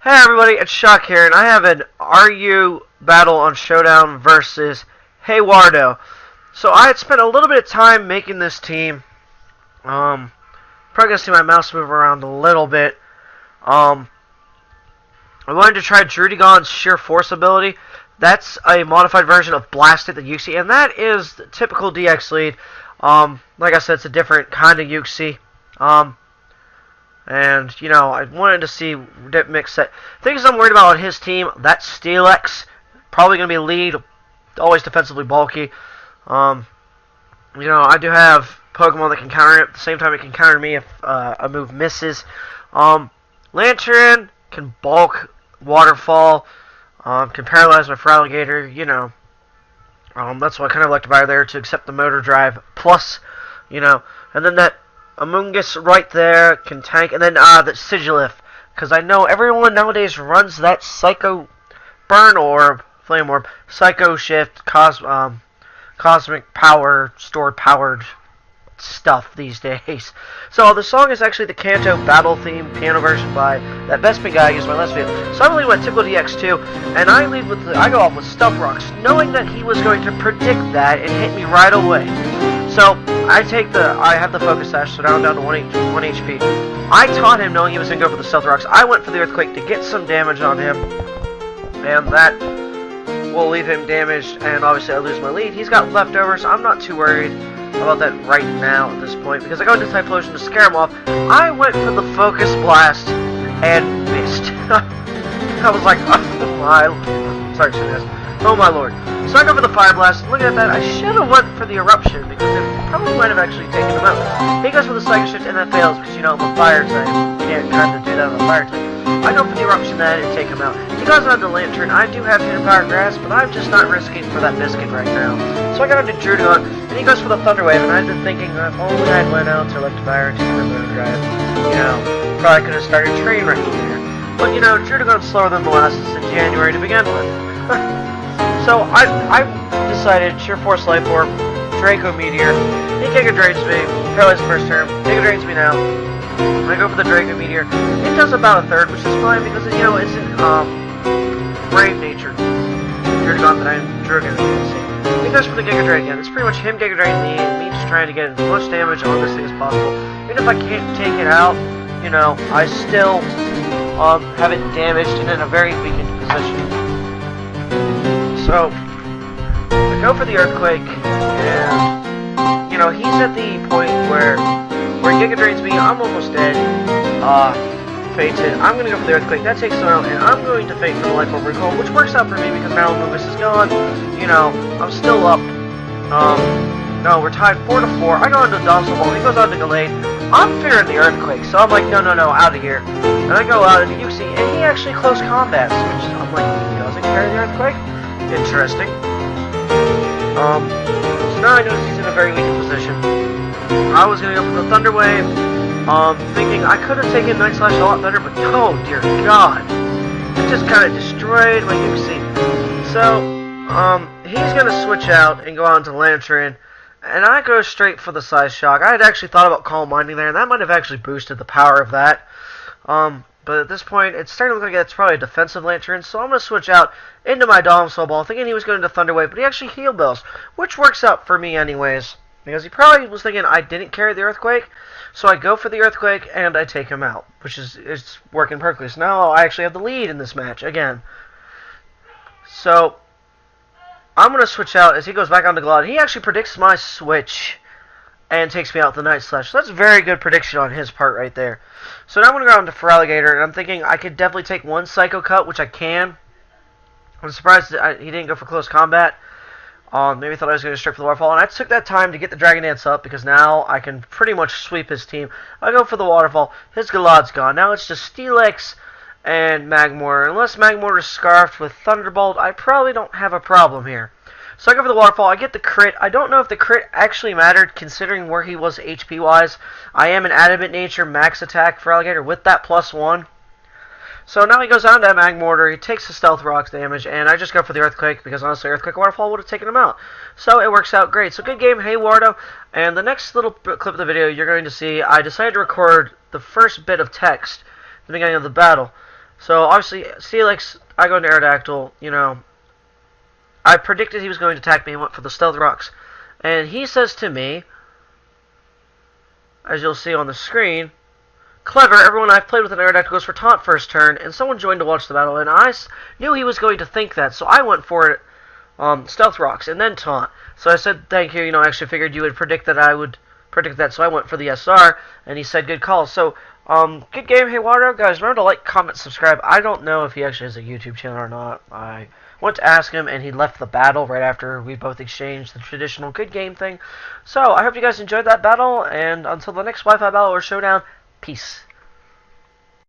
Hey everybody, it's Shock here, and I have an RU battle on Showdown versus Haywardo. So I had spent a little bit of time making this team. Probably gonna see my mouse move around a little bit. I wanted to try Druddigon's sheer force ability. That's a modified version of Blast It, the Uxie, and that is the typical DX lead. Like I said, it's a different kind of Uxie. And, you know, I wanted to see mix set. Things I'm worried about on his team, that's Sp.Atk. Probably going to be a lead. Always defensively bulky. You know, I do have Pokemon that can counter it. At the same time, it can counter me if a move misses. Lantern can bulk Waterfall. Can paralyze my Feraligatr. You know, that's what I kind of like to buy there to accept the Motor Drive. Plus, you know, and then that Amoonguss right there can tank, and then the Sigilif, because I know everyone nowadays runs that Psycho Burn Orb, Flame Orb, Psycho Shift, Cosmic Power, Stored Powered stuff these days. So the song is actually the Kanto Battle Theme piano version by that Bespin guy I used my last video. So I'm leading with typical DX2, and I go off with Stealth Rocks, knowing that he was going to predict that and hit me right away. So I have the Focus Sash, so now I'm down to 1 HP. I taught him knowing he was going to go for the Stealth Rocks. I went for the Earthquake to get some damage on him, and that will leave him damaged, and obviously I lose my lead. He's got leftovers, so I'm not too worried about that right now at this point, because I go into Typhlosion to scare him off. I went for the Focus Blast and missed. I was like, oh my, sorry, oh my lord. So I go for the Fire Blast. Looking at that, I should have went for the Eruption, because it probably might have actually taken him out. He goes for the Psycho Shift, and that fails, because, you know, I'm a Fire type. You can't kind of do that on a Fire type. I go for the Eruption then and take him out. He goes on to Lantern. I do have Hidden Power Grass, but I'm just not risking for that Biscuit right now. So I got onto Druddigon, and he goes for the Thunder Wave, and I've been thinking, if only I went out to Electivire and taken the Moon Drive, you know, probably could have started Train Wreck there. But, you know, Druddigon's slower than Molasses in January to begin with. So I decided Sheer Force Life Orb, Draco Meteor. He Giga Drains me, paralyzed the first turn. Giga Drains me now. I go for the Draco Meteor. It does about a third, which is fine because, you know, it's in Brave Nature. Druddigon that I'm Druddigon. He goes for the Giga Drain again. It's pretty much him Giga Draining me and me just trying to get as much damage on this thing as possible. Even if I can't take it out, you know, I still have it damaged and in a very weakened position. So, I go for the Earthquake, and, you know, he's at the point where he Giga Drains me, I'm almost dead, Fated, I'm going to go for the Earthquake, that takes him out, and I'm going to Fate for the Life Orb Recall, which works out for me because now Amoonguss is gone, you know, I'm still up, no, we're tied 4-4, I go on to Domsel Ball, he goes on to Gallade, I'm fearing the Earthquake, so I'm like, no, out of here, and I go out into Uxie, and he actually close combats, which I'm like, he doesn't carry the Earthquake? Interesting. So now I notice he's in a very weak position. I was gonna go for the Thunder Wave, thinking I could have taken Night Slash a lot better, but oh dear God, it just kind of destroyed my Uxie. So, he's gonna switch out and go on to Lantern, and I go straight for the PsyShock. I had actually thought about Calm Minding there, and that might have actually boosted the power of that. But at this point, it's starting to look like it's probably a defensive Lantern, so I'm going to switch out into my Domsel Ball, thinking he was going to Thunder Wave, but he actually Heal Bells, which works out for me anyways, because he probably was thinking I didn't carry the Earthquake, so I go for the Earthquake, and I take him out, which is it's working perfectly. So now I actually have the lead in this match, again. So, I'm going to switch out as he goes back on to Glod. He actually predicts my switch and takes me out with the Night Slash. So that's a very good prediction on his part right there. So now I'm going to go on to Feraligatr, and I'm thinking I could definitely take one Psycho Cut, which I can. I'm surprised that he didn't go for close combat. Maybe thought I was going to straight for the Waterfall, and I took that time to get the Dragon Dance up, because now I can pretty much sweep his team. I go for the Waterfall. His Galad's gone. Now it's just Steelix and Magmortar. Unless Magmortar is scarfed with ThunderBolt, I probably don't have a problem here. So I go for the Waterfall, I get the crit. I don't know if the crit actually mattered considering where he was HP-wise. I am an Adamant Nature max attack for Alligator with that +1. So now he goes on to Magmortar, he takes the Stealth Rocks damage, and I just go for the Earthquake because honestly Earthquake Waterfall would have taken him out. So it works out great. So good game, Haywardo. And the next little clip of the video you're going to see, I decided to record the first bit of text at the beginning of the battle. So obviously, Steelix, I go into Aerodactyl. You know, I predicted he was going to attack me and went for the Stealth Rocks. And he says to me, as you'll see on the screen, "Clever, everyone I've played with an Aerodactyl goes for taunt first turn," and someone joined to watch the battle, and I knew he was going to think that, so I went for it, Stealth Rocks, and then taunt. So I said, "Thank you, I actually figured you would predict that I would predict that," so I went for the SR, and he said, "Good call." So, good game, Haywardo. Guys, remember to like, comment, subscribe. I don't know if he actually has a YouTube channel or not. I went to ask him, and he left the battle right after we both exchanged the traditional good game thing. So, I hope you guys enjoyed that battle, and until the next Wi-Fi battle or showdown, peace.